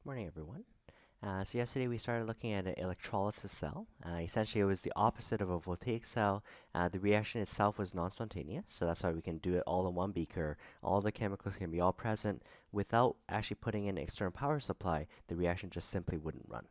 Morning, everyone. So yesterday we started looking at an electrolysis cell. Essentially, it was the opposite of a voltaic cell. The reaction itself was non-spontaneous, so that's why we can do it all in one beaker. All the chemicals can be all present without actually putting in an external power supply. The reaction just simply wouldn't run.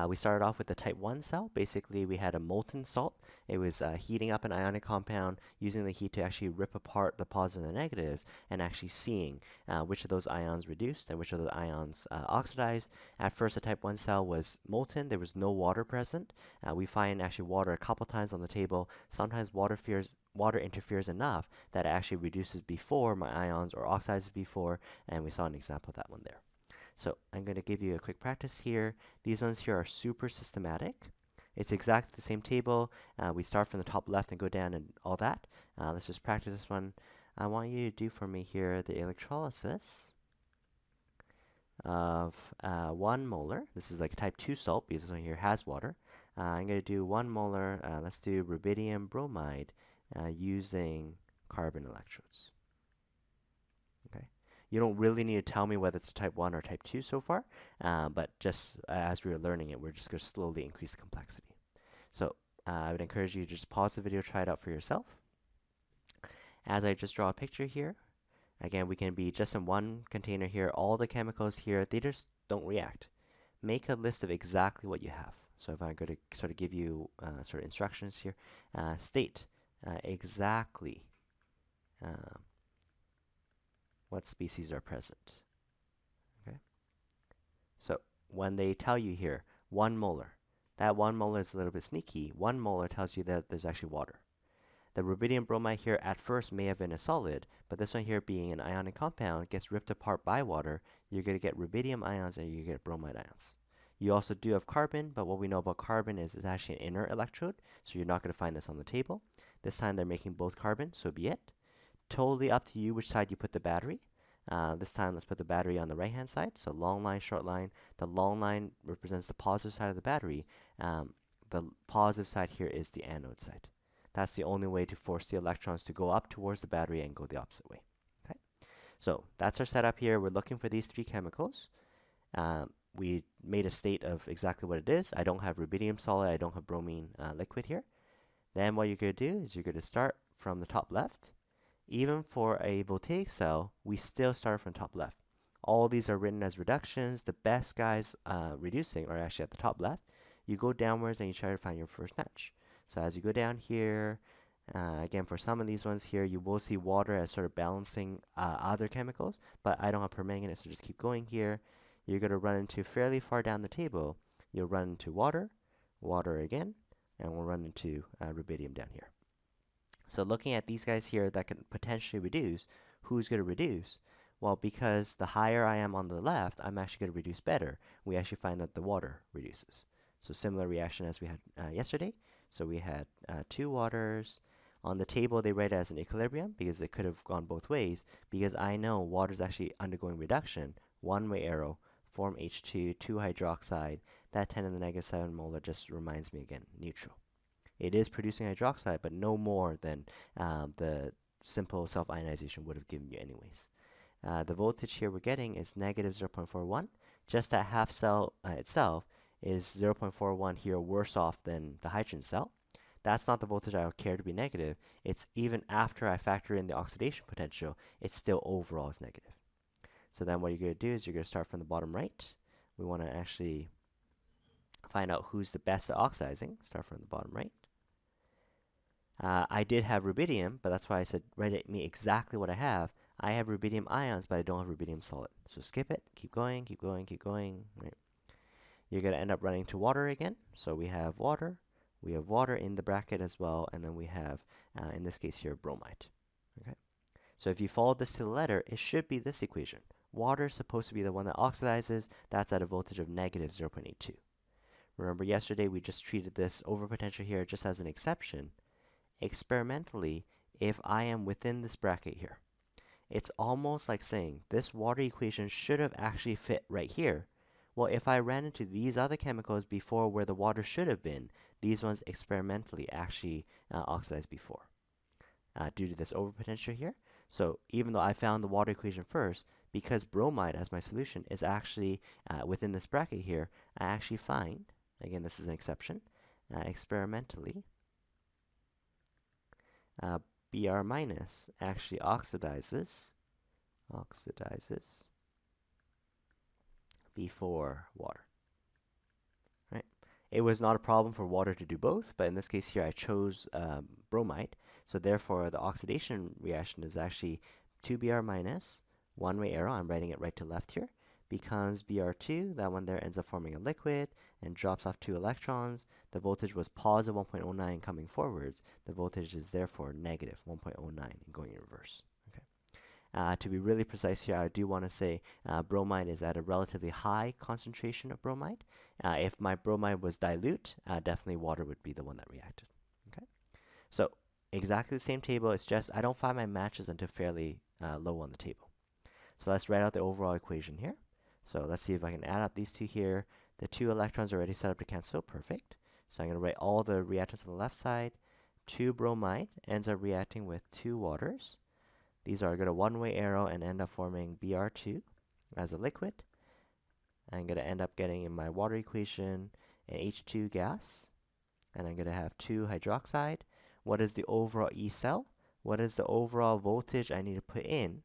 We started off with the type 1 cell. Basically, we had a molten salt. It was heating up an ionic compound, using the heat to actually rip apart the positives and the negatives, and actually seeing which of those ions reduced and which of the ions oxidized. At first, the type 1 cell was molten. There was no water present. We find actually water a couple times on the table. Sometimes water interferes enough that it actually reduces before my ions or oxidizes before, and we saw an example of that one there. So I'm going to give you a quick practice here. These ones here are super systematic. It's exactly the same table. We start from the top left and go down and all that. Let's just practice this one. I want you to do for me here the electrolysis of 1 molar. This is like type 2 salt because this one here has water. I'm going to do 1 molar. Let's do rubidium bromide using carbon electrodes. Okay. You don't really need to tell me whether it's type 1 or type 2 so far, but just as we were learning it, we're just going to slowly increase the complexity. So I would encourage you to just pause the video, try it out for yourself. As I just draw a picture here, again, we can be just in one container here. All the chemicals here, they just don't react. Make a list of exactly what you have. So if I'm going to sort of give you sort of instructions here, state exactly what species are present. Okay. So when they tell you here 1 molar, that 1 molar is a little bit sneaky. 1 molar tells you that there's actually water. The rubidium bromide here at first may have been a solid, but this one here being an ionic compound gets ripped apart by water. You're going to get rubidium ions and you get bromide ions. You also do have carbon, but what we know about carbon is it's actually an inert electrode, so you're not going to find this on the table. This time they're making both carbon, so be it. Totally up to you which side you put the battery. This time, let's put the battery on the right-hand side. So long line, short line. The long line represents the positive side of the battery. The positive side here is the anode side. That's the only way to force the electrons to go up towards the battery and go the opposite way. Okay, so that's our setup here. We're looking for these 3 chemicals. We made a state of exactly what it is. I don't have rubidium solid. I don't have bromine liquid here. Then what you're going to do is you're going to start from the top left. Even for a voltaic cell, we still start from top left. All these are written as reductions. The best guys reducing are actually at the top left. You go downwards and you try to find your first match. So as you go down here, again, for some of these ones here, you will see water as sort of balancing other chemicals, but I don't have permanganate, so just keep going here. You're going to run into fairly far down the table. You'll run into water, water again, and we'll run into rubidium down here. So looking at these guys here that can potentially reduce, who's going to reduce? Well, because the higher I am on the left, I'm actually going to reduce better. We actually find that the water reduces. So similar reaction as we had yesterday. So we had 2 waters. On the table, they write it as an equilibrium because it could have gone both ways. Because I know water is actually undergoing reduction. One-way arrow, form H2, 2 hydroxide. That 10 to the negative 7 molar just reminds me again, neutral. It is producing hydroxide, but no more than the simple self-ionization would have given you anyways. The voltage here we're getting is negative 0.41. Just that half cell itself is 0.41 here worse off than the hydrogen cell. That's not the voltage I would care to be negative. It's even after I factor in the oxidation potential, it's still overall is negative. So then what you're going to do is you're going to start from the bottom right. We want to actually find out who's the best at oxidizing. Start from the bottom right. I did have rubidium, but that's why I said write me exactly what I have. I have rubidium ions, but I don't have rubidium solid. So skip it. Keep going, keep going, keep going. Right. You're going to end up running to water again. So we have water. We have water in the bracket as well. And then we have, in this case here, bromide. Okay. So if you follow this to the letter, it should be this equation. Water is supposed to be the one that oxidizes. That's at a voltage of negative 0.82. Remember yesterday we just treated this overpotential here just as an exception. Experimentally, if I am within this bracket here, it's almost like saying this water equation should have actually fit right here. Well, if I ran into these other chemicals before where the water should have been, these ones experimentally actually oxidized before due to this overpotential here. So even though I found the water equation first, because bromide as my solution is actually within this bracket here, I actually find, again, this is an exception, experimentally, Br minus actually oxidizes before water. Right? It was not a problem for water to do both, but in this case here I chose bromide, so therefore the oxidation reaction is actually 2Br minus, one-way arrow, I'm writing it right to left here, becomes Br2, that one there ends up forming a liquid and drops off 2 electrons. The voltage was positive 1.09 coming forwards. The voltage is therefore negative 1.09 and going in reverse. Okay. To be really precise here, I do want to say bromide is at a relatively high concentration of bromide. If my bromide was dilute, definitely water would be the one that reacted. Okay. So exactly the same table, it's just I don't find my matches until fairly low on the table. So let's write out the overall equation here. So let's see if I can add up these two here. The 2 electrons are already set up to cancel. Perfect. So I'm going to write all the reactants on the left side. 2 bromide ends up reacting with 2 waters. These are going to one-way arrow and end up forming Br2 as a liquid. I'm going to end up getting in my water equation an H2 gas. And I'm going to have 2 hydroxide. What is the overall E cell? What is the overall voltage I need to put in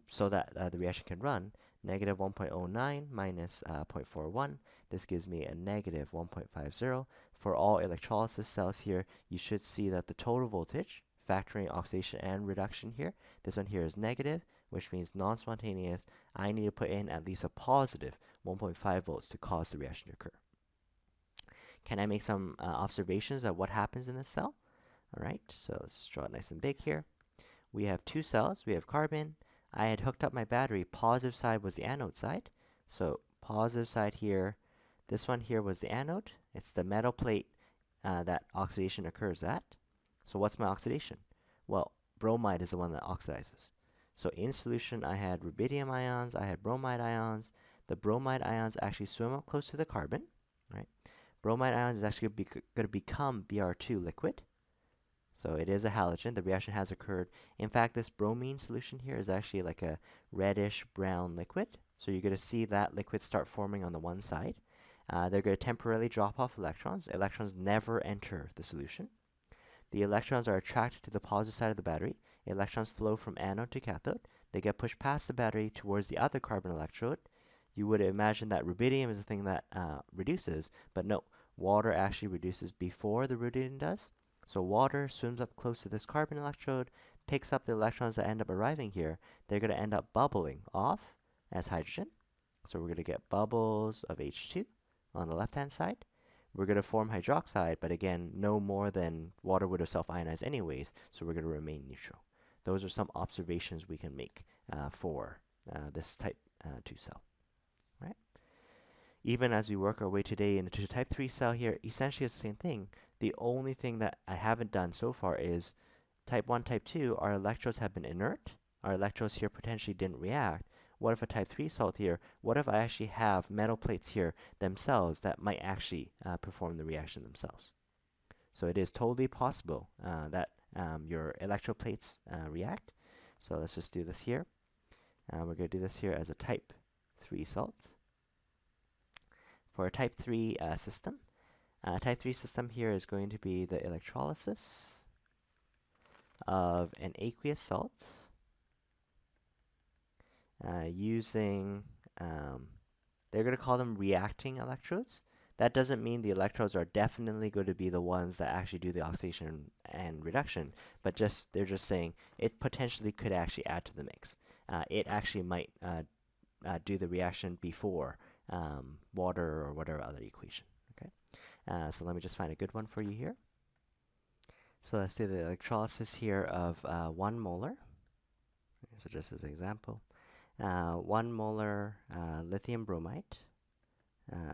so that the reaction can run? Negative 1.09 minus 0.41. This gives me a negative 1.50. For all electrolysis cells here, you should see that the total voltage, factoring oxidation and reduction here, this one here is negative, which means non-spontaneous. I need to put in at least a positive 1.5 volts to cause the reaction to occur. Can I make some observations of what happens in this cell? All right, so let's just draw it nice and big here. We have 2 cells. We have carbon. I had hooked up my battery. Positive side was the anode side. So positive side here. This one here was the anode. It's the metal plate that oxidation occurs at. So what's my oxidation? Well, bromide is the one that oxidizes. So in solution, I had rubidium ions. I had bromide ions. The bromide ions actually swim up close to the carbon. Right? Bromide ions is actually going to become Br2 liquid. So it is a halogen. The reaction has occurred. In fact, this bromine solution here is actually like a reddish brown liquid. So you're going to see that liquid start forming on the one side. They're going to temporarily drop off electrons. Electrons never enter the solution. The electrons are attracted to the positive side of the battery. Electrons flow from anode to cathode. They get pushed past the battery towards the other carbon electrode. You would imagine that rubidium is the thing that reduces, but no, water actually reduces before the rubidium does. So water swims up close to this carbon electrode, picks up the electrons that end up arriving here. They're going to end up bubbling off as hydrogen. So we're going to get bubbles of H2 on the left-hand side. We're going to form hydroxide, but again, no more than water would have self-ionized anyways, so we're going to remain neutral. Those are some observations we can make for this type 2 cell. Right? Even as we work our way today into type 3 cell here, essentially it's the same thing. The only thing that I haven't done so far is type 1, type 2, our electrodes have been inert. Our electrodes here potentially didn't react. What if a type 3 salt here? What if I actually have metal plates here themselves that might actually perform the reaction themselves? So it is totally possible that your electroplates react. So let's just do this here. We're going to do this here as a type 3 salt. For a type 3 system, type 3 system here is going to be the electrolysis of an aqueous salt using, they're going to call them reacting electrodes. That doesn't mean the electrodes are definitely going to be the ones that actually do the oxidation and reduction, but they're just saying it potentially could actually add to the mix. It actually might do the reaction before water or whatever other equation. Okay, so let me just find a good one for you here. So let's do the electrolysis here of 1 molar. So just as an example, 1 molar lithium bromide.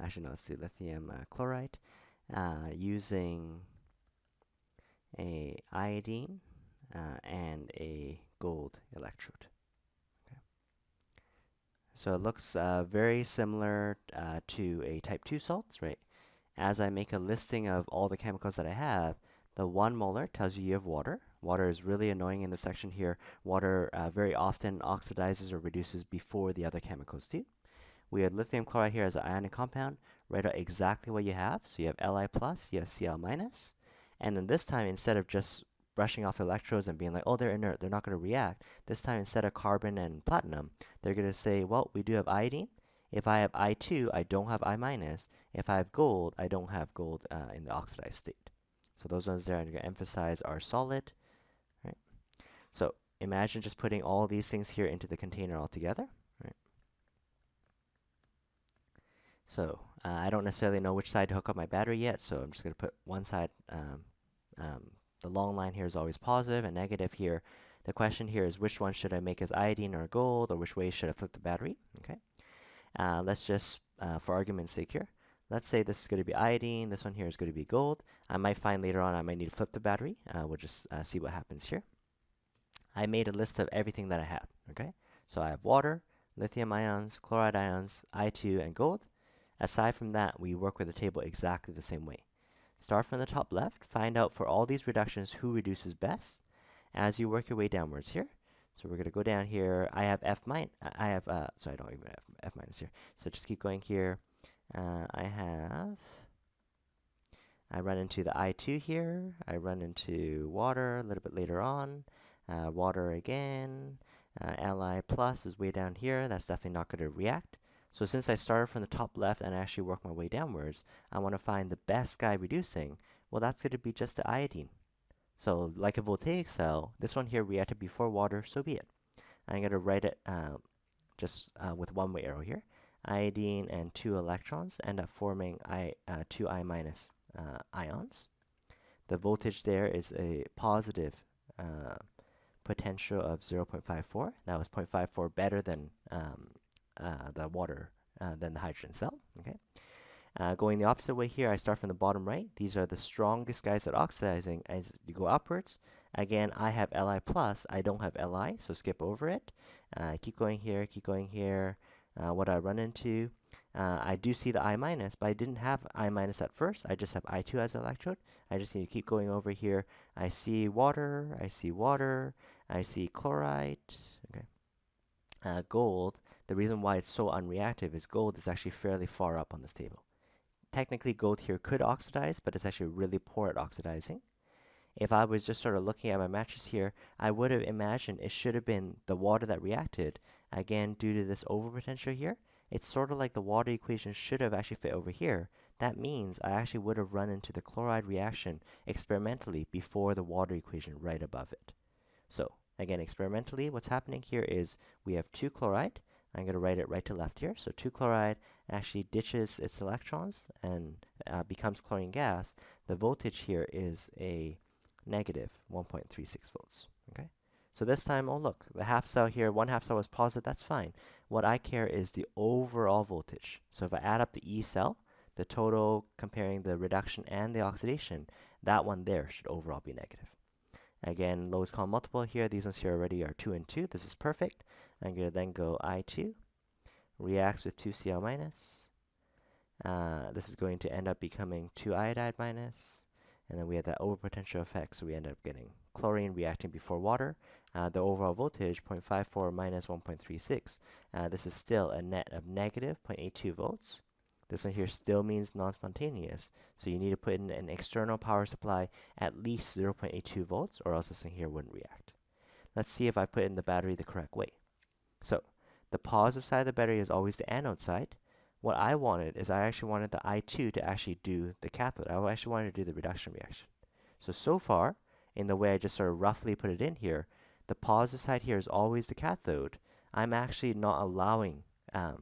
Actually, no, let's do lithium chloride using a iodine and a gold electrode. Okay. So it looks very similar to a type 2 salt, right? As I make a listing of all the chemicals that I have, the 1 molar tells you you have water. Water is really annoying in this section here. Water very often oxidizes or reduces before the other chemicals do. We have lithium chloride here as an ionic compound. Write out exactly what you have. So you have Li plus, you have Cl minus. And then this time, instead of just brushing off electrodes and being like, oh, they're inert, they're not going to react, this time instead of carbon and platinum, they're going to say, well, we do have iodine. If I have I2, I don't have I minus. If I have gold, I don't have gold in the oxidized state. So those ones there I'm going to emphasize are solid. Right? So imagine just putting all these things here into the container altogether. Right? So I don't necessarily know which side to hook up my battery yet, so I'm just going to put one side. The long line here is always positive and negative here. The question here is which one should I make as iodine or gold, or which way should I flip the battery? Okay. Let's just, for argument's sake here, let's say this is going to be iodine, this one here is going to be gold. I might find later on I might need to flip the battery. We'll just see what happens here. I made a list of everything that I have, okay? So I have water, lithium ions, chloride ions, I2, and gold. Aside from that, we work with the table exactly the same way. Start from the top left, find out for all these reductions who reduces best as you work your way downwards here. So we're going to go down here. I have sorry, I don't even have F minus here. So just keep going here. I run into the I2 here. I run into water a little bit later on. Water again. Li plus is way down here. That's definitely not going to react. So since I started from the top left and I actually work my way downwards, I want to find the best guy reducing. Well, that's going to be just the iodine. So like a voltaic cell, this one here reacted before water, so be it. I'm going to write it just with one way arrow here. Iodine and 2 electrons end up forming 2 I minus ions. The voltage there is a positive potential of 0.54. That was 0.54 better than the water, than the hydrogen cell. Okay. Going the opposite way here, I start from the bottom right. These are the strongest guys at oxidizing. As you go upwards, again, I have Li plus. I don't have Li, so skip over it. Keep going here, keep going here. What I run into, I do see the I minus, but I didn't have I minus at first. I just have I2 as an electrode. I just need to keep going over here. I see water, I see water, I see chloride. Okay. Gold, the reason why it's so unreactive is gold is actually fairly far up on this table. Technically, gold here could oxidize, but it's actually really poor at oxidizing. If I was just sort of looking at my matches here, I would have imagined it should have been the water that reacted. Again, due to this overpotential here, it's sort of like the water equation should have actually fit over here. That means I actually would have run into the chloride reaction experimentally before the water equation right above it. So, again, experimentally, what's happening here is we have 2 chloride. I'm going to write it right to left here. So 2 chloride actually ditches its electrons and becomes chlorine gas. The voltage here is a negative 1.36 volts. Okay. So this time, oh look, the half cell here, one half cell was positive. That's fine. What I care is the overall voltage. So if I add up the E cell, the total comparing the reduction and the oxidation, that one there should overall be negative. Again, lowest common multiple here. These ones here already are 2 and 2. This is perfect. I'm going to then go I2, reacts with 2 Cl minus. This is going to end up becoming 2 iodide minus. And then we had that overpotential effect, so we end up getting chlorine reacting before water. The overall voltage, 0.54 minus 1.36. This is still a net of negative 0.82 volts. This one here still means non-spontaneous, so you need to put in an external power supply at least 0.82 volts, or else this thing here wouldn't react. Let's see if I put in the battery the correct way. So, the positive side of the battery is always the anode side. What I wanted is I actually wanted the I2 to actually do the cathode. I actually wanted to do the reduction reaction. So far, in the way I just sort of roughly put it in here, the positive side here is always the cathode. I'm actually not allowing, the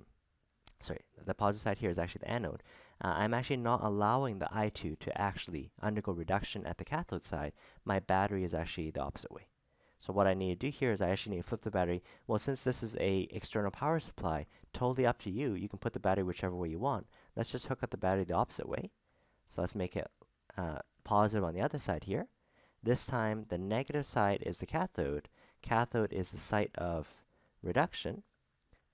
positive side here is actually the anode. I'm actually not allowing the I2 to actually undergo reduction at the cathode side. My battery is actually the opposite way. So what I need to do here is I actually need to flip the battery. Well, since this is a external power supply, totally up to you. You can put the battery whichever way you want. Let's just hook up the battery the opposite way. So let's make it positive on the other side here. This time, the negative side is the cathode. Cathode is the site of reduction.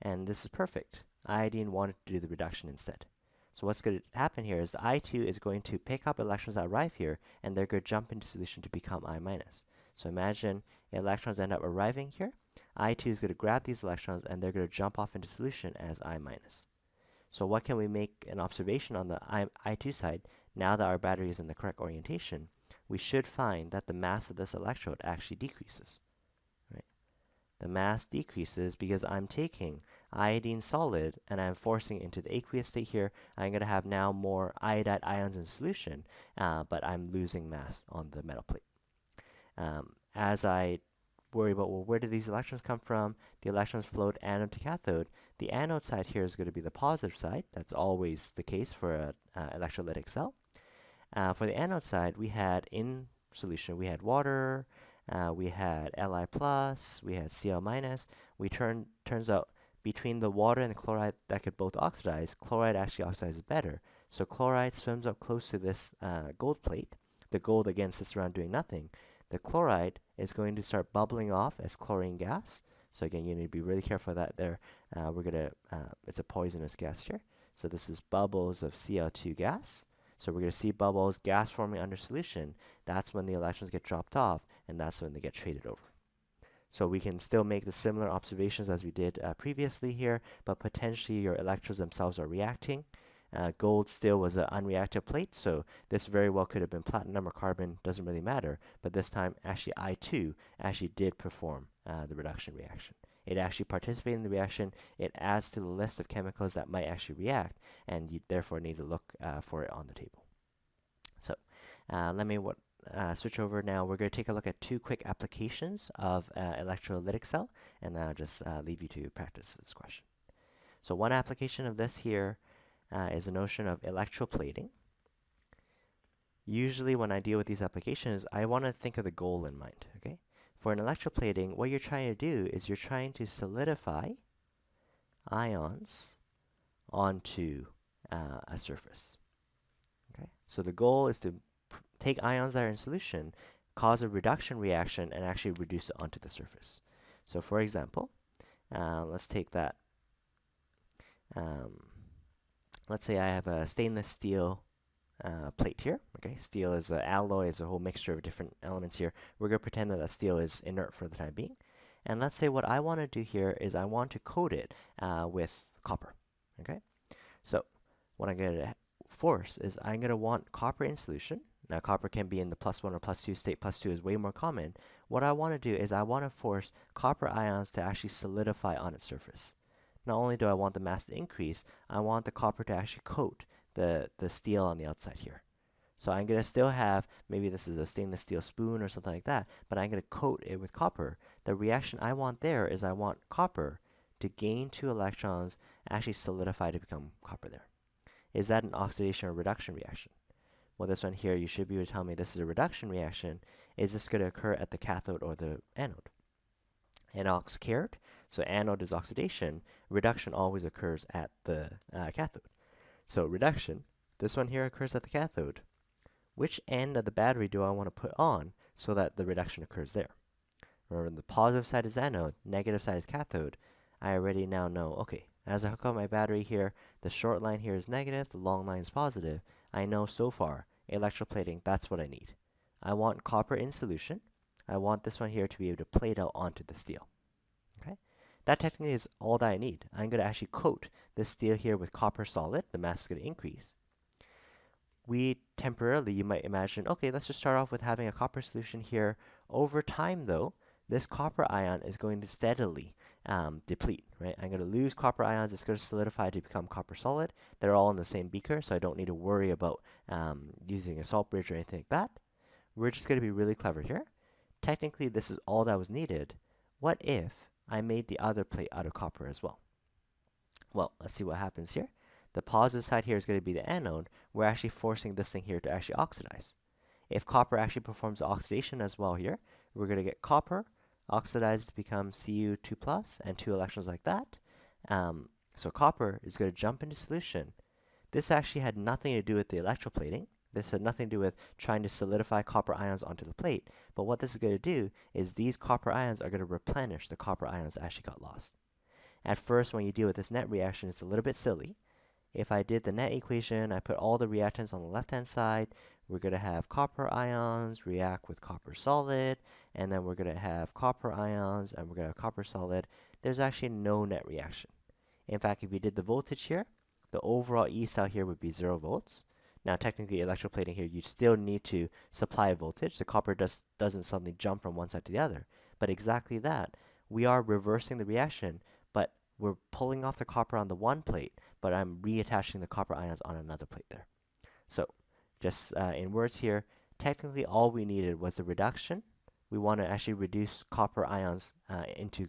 And this is perfect. Iodine wanted to do the reduction instead. So what's going to happen here is the I2 is going to pick up electrons that arrive here, and they're going to jump into solution to become I minus. So imagine electrons end up arriving here. I2 is going to grab these electrons and they're going to jump off into solution as I minus. So what can we make an observation on the I2 side? Now that our battery is in the correct orientation, we should find that the mass of this electrode actually decreases. Right? The mass decreases because I'm taking iodine solid and I'm forcing it into the aqueous state here. I'm going to have now more iodide ions in solution, but I'm losing mass on the metal plate. As I worry about, well, where do these electrons come from? The electrons flowed anode to cathode. The anode side here is going to be the positive side. That's always the case for an electrolytic cell. For the anode side, we had in solution, we had water, we had Li+, we had Cl-. Turns out between the water and the chloride that could both oxidize, chloride actually oxidizes better. So chloride swims up close to this gold plate. The gold, again, sits around doing nothing. The chloride is going to start bubbling off as chlorine gas. So again, you need to be really careful of that there. It's a poisonous gas here. So this is bubbles of Cl2 gas. So we're going to see bubbles, gas forming under solution. That's when the electrons get dropped off, and that's when they get traded over. So we can still make the similar observations as we did previously here, but potentially your electrodes themselves are reacting. Gold still was an unreactive plate, so this very well could have been platinum or carbon, doesn't really matter. But this time, actually, I2 actually did perform the reduction reaction. It actually participated in the reaction. It adds to the list of chemicals that might actually react, and you therefore need to look for it on the table. So let me switch over now. We're going to take a look at two quick applications of electrolytic cell, and then I'll just leave you to practice this question. So one application of this here is the notion of electroplating. Usually when I deal with these applications, I want to think of the goal in mind, okay? For an electroplating, what you're trying to do is you're trying to solidify ions onto a surface, okay? So the goal is to take ions that are in solution, cause a reduction reaction, and actually reduce it onto the surface. So for example, let's take that. Let's say I have a stainless steel plate here. Okay, steel is an alloy, it's a whole mixture of different elements here. We're going to pretend that steel is inert for the time being. And let's say what I want to do here is I want to coat it with copper. Okay, so what I'm going to force is I'm going to want copper in solution. Now, copper can be in the +1 or +2 state. +2 is way more common. What I want to do is I want to force copper ions to actually solidify on its surface. Not only do I want the mass to increase, I want the copper to actually coat the steel on the outside here. So I'm going to still have, maybe this is a stainless steel spoon or something like that, but I'm going to coat it with copper. The reaction I want there is I want copper to gain 2 electrons, actually solidify to become copper there. Is that an oxidation or reduction reaction? Well, this one here, you should be able to tell me this is a reduction reaction. Is this going to occur at the cathode or the anode? Anox cared. So anode is oxidation. Reduction always occurs at the cathode. So reduction, this one here occurs at the cathode. Which end of the battery do I want to put on so that the reduction occurs there? Remember, the positive side is anode, negative side is cathode. I already now know, okay, as I hook up my battery here, the short line here is negative, the long line is positive. I know so far, electroplating, that's what I need. I want copper in solution. I want this one here to be able to plate out onto the steel. Okay, that technically is all that I need. I'm going to actually coat this steel here with copper solid. The mass is going to increase. We temporarily, you might imagine, okay, let's just start off with having a copper solution here. Over time, though, this copper ion is going to steadily deplete, right? I'm going to lose copper ions. It's going to solidify to become copper solid. They're all in the same beaker, so I don't need to worry about using a salt bridge or anything like that. We're just going to be really clever here. Technically, this is all that was needed. What if I made the other plate out of copper as well? Well, let's see what happens here. The positive side here is going to be the anode. We're actually forcing this thing here to actually oxidize. If copper actually performs oxidation as well here, we're going to get copper oxidized to become Cu2+ and 2 electrons like that. So copper is going to jump into solution. This actually had nothing to do with the electroplating. This had nothing to do with trying to solidify copper ions onto the plate. But what this is going to do is these copper ions are going to replenish the copper ions that actually got lost. At first, when you deal with this net reaction, it's a little bit silly. if I did the net equation, I put all the reactants on the left-hand side, we're going to have copper ions react with copper solid, and then we're going to have copper ions, and we're going to have copper solid. There's actually no net reaction. In fact, if we did the voltage here, the overall E cell here would be 0 volts. Now, technically, electroplating here, you still need to supply a voltage. The copper doesn't suddenly jump from one side to the other. But exactly that. We are reversing the reaction, but we're pulling off the copper on the one plate, but I'm reattaching the copper ions on another plate there. So, just in words here, technically all we needed was the reduction. We want to actually reduce copper ions into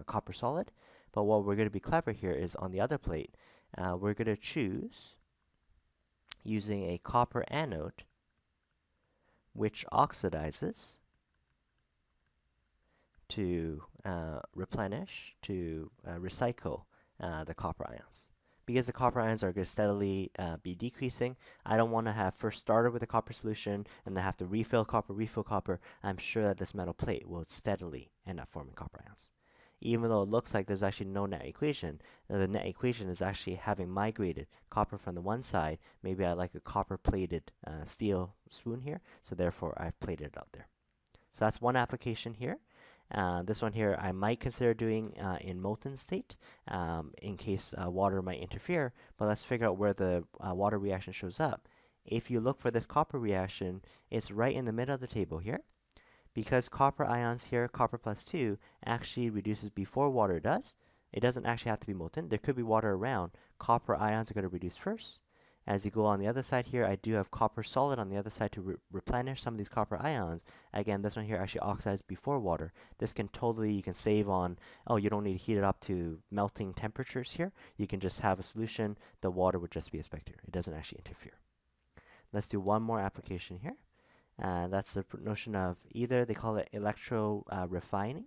copper solid. But what we're going to be clever here is on the other plate, we're going to choose using a copper anode which oxidizes to replenish, to recycle the copper ions. Because the copper ions are going to steadily be decreasing, I don't want to have first started with a copper solution and then have to refill copper. I'm sure that this metal plate will steadily end up forming copper ions. Even though it looks like there's actually no net equation, the net equation is actually having migrated copper from the one side. Maybe I like a copper-plated steel spoon here, so therefore I've plated it out there. So that's one application here. This one here I might consider doing in molten state in case water might interfere, but let's figure out where the water reaction shows up. If you look for this copper reaction, it's right in the middle of the table here. Because copper ions here, copper plus 2, actually reduces before water does. It doesn't actually have to be molten. There could be water around. Copper ions are going to reduce first. As you go on the other side here, I do have copper solid on the other side to replenish some of these copper ions. Again, this one here actually oxidized before water. This can totally, you can save on, oh, you don't need to heat it up to melting temperatures here. You can just have a solution. The water would just be a spectator. It doesn't actually interfere. Let's do one more application here. That's the notion of either they call it electro refining.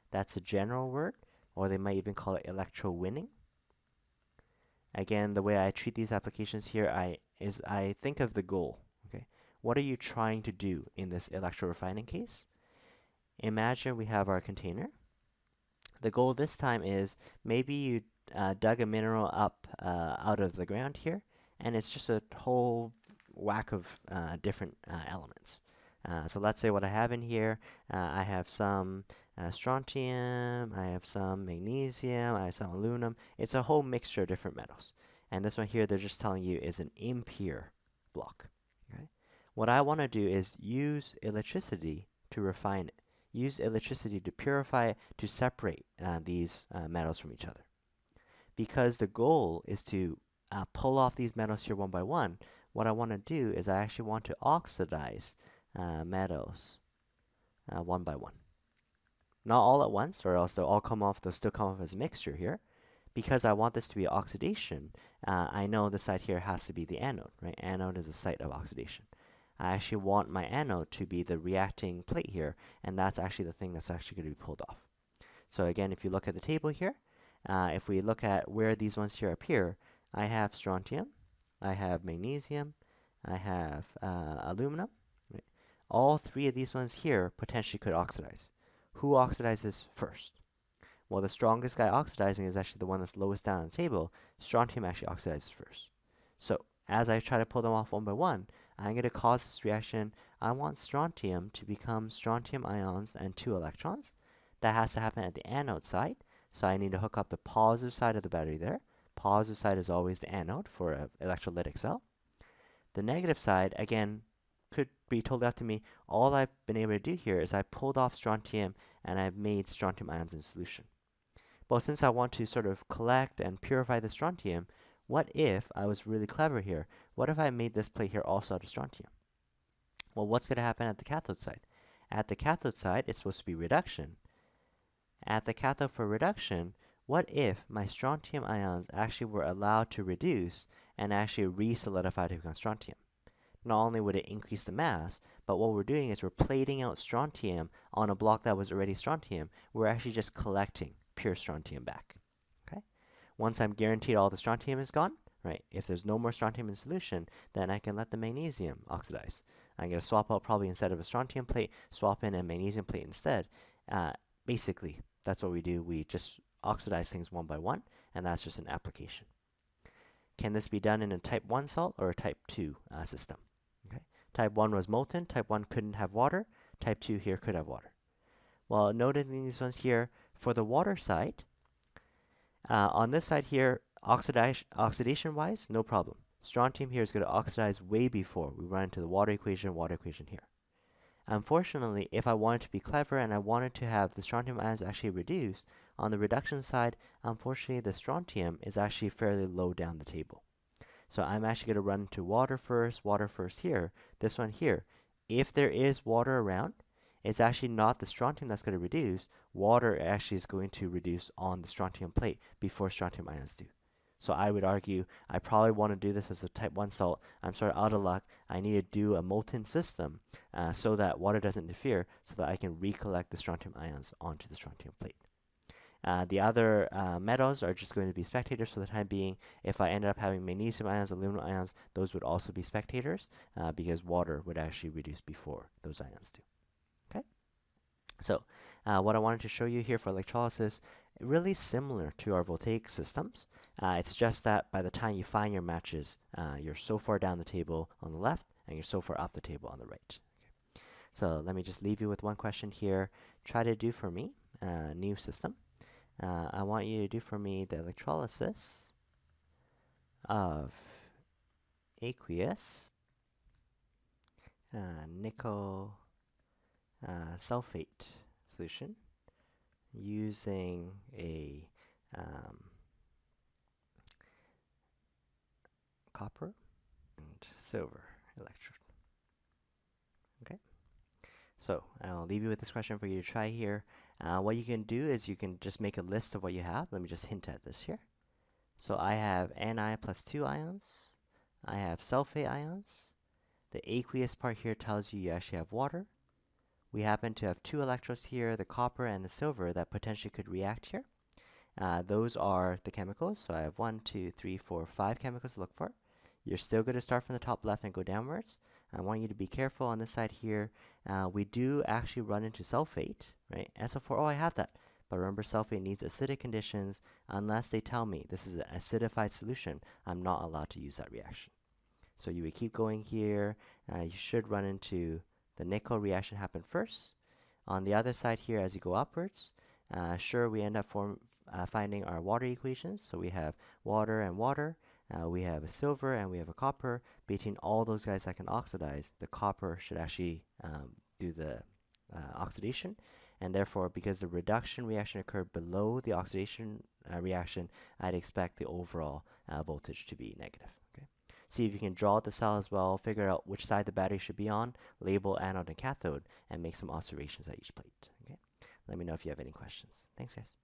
That's a general word. Or they might even call it electro winning. Again, the way I treat these applications here I think of the goal. Okay, what are you trying to do in this electro refining case? Imagine we have our container. The goal this time is maybe you dug a mineral up out of the ground here, and it's just a whole whack of different elements. So let's say what I have in here, I have some strontium, I have some magnesium, I have some aluminum. It's a whole mixture of different metals. And this one here, they're just telling you is an impure block. Okay? What I want to do is use electricity to refine it. Use electricity to purify it, to separate these metals from each other. Because the goal is to pull off these metals here one by one, what I want to do is I actually want to oxidize metals one by one. Not all at once, or else they'll still come off as a mixture here. Because I want this to be oxidation, I know the side here has to be the anode, right? Anode is a site of oxidation. I actually want my anode to be the reacting plate here, and that's actually the thing that's actually going to be pulled off. So again, if you look at the table here, if we look at where these ones here appear, I have strontium, I have magnesium, I have aluminum. Right? All three of these ones here potentially could oxidize. Who oxidizes first? Well, the strongest guy oxidizing is actually the one that's lowest down on the table. Strontium actually oxidizes first. So as I try to pull them off one by one, I'm going to cause this reaction. I want strontium to become strontium ions and 2 electrons. That has to happen at the anode side. So I need to hook up the positive side of the battery there. Positive side is always the anode for an electrolytic cell. The negative side, again, could be told out to me. All I've been able to do here is I pulled off strontium and I've made strontium ions in solution. But since I want to sort of collect and purify the strontium, what if I was really clever here? What if I made this plate here also out of strontium? Well, what's going to happen at the cathode side? At the cathode side, it's supposed to be reduction. At the cathode for reduction, what if my strontium ions actually were allowed to reduce and actually re-solidify to become strontium? Not only would it increase the mass, but what we're doing is we're plating out strontium on a block that was already strontium. We're actually just collecting pure strontium back. Okay. Once I'm guaranteed all the strontium is gone, right? If there's no more strontium in solution, then I can let the magnesium oxidize. I'm going to swap out probably instead of a strontium plate, swap in a magnesium plate instead. Basically, that's what we do. We just oxidize things one by one, and that's just an application. can this be done in a type 1 salt or a type 2 system? Okay. Type 1 was molten, type 1 couldn't have water, type 2 here could have water. Well, noted in these ones here, for the water side, on this side here, oxidation-wise, no problem. Strontium here is going to oxidize way before we run into the water equation here. Unfortunately, if I wanted to be clever and I wanted to have the strontium ions actually reduced, on the reduction side, unfortunately, the strontium is actually fairly low down the table. So I'm actually going to run into water first here. This one here, if there is water around, it's actually not the strontium that's going to reduce. Water actually is going to reduce on the strontium plate before strontium ions do. So I would argue I probably want to do this as a type 1 salt. I'm sort of out of luck. I need to do a molten system so that water doesn't interfere, so that I can recollect the strontium ions onto the strontium plate. The other metals are just going to be spectators for the time being. If I ended up having magnesium ions, aluminum ions, those would also be spectators because water would actually reduce before those ions do. Okay. So what I wanted to show you here for electrolysis, really similar to our voltaic systems. It's just that by the time you find your matches, you're so far down the table on the left and you're so far up the table on the right. Okay. So let me just leave you with one question here. Try to do for me a new system. I want you to do for me the electrolysis of aqueous nickel sulfate solution using a copper and silver electrode. Okay, so I'll leave you with this question for you to try here. What you can do is you can just make a list of what you have. Let me just hint at this here. So I have Ni plus 2 ions. I have sulfate ions. The aqueous part here tells you actually have water. We happen to have 2 electrodes here, the copper and the silver, that potentially could react here. Those are the chemicals. So I have 1, 2, 3, 4, 5 chemicals to look for. You're still going to start from the top left and go downwards. I want you to be careful on this side here. We do actually run into sulfate, right? SO4, oh, I have that. But remember, sulfate needs acidic conditions. Unless they tell me this is an acidified solution, I'm not allowed to use that reaction. So you would keep going here. You should run into the nickel reaction happen first. On the other side here, as you go upwards, sure, we end up finding our water equations. So we have water and water. We have a silver and we have a copper. Between all those guys that can oxidize, the copper should actually do the oxidation. And therefore, because the reduction reaction occurred below the oxidation reaction, I'd expect the overall voltage to be negative. Okay. See if you can draw out the cell as well, figure out which side the battery should be on, label anode and cathode, and make some observations at each plate. Okay. Let me know if you have any questions. Thanks, guys.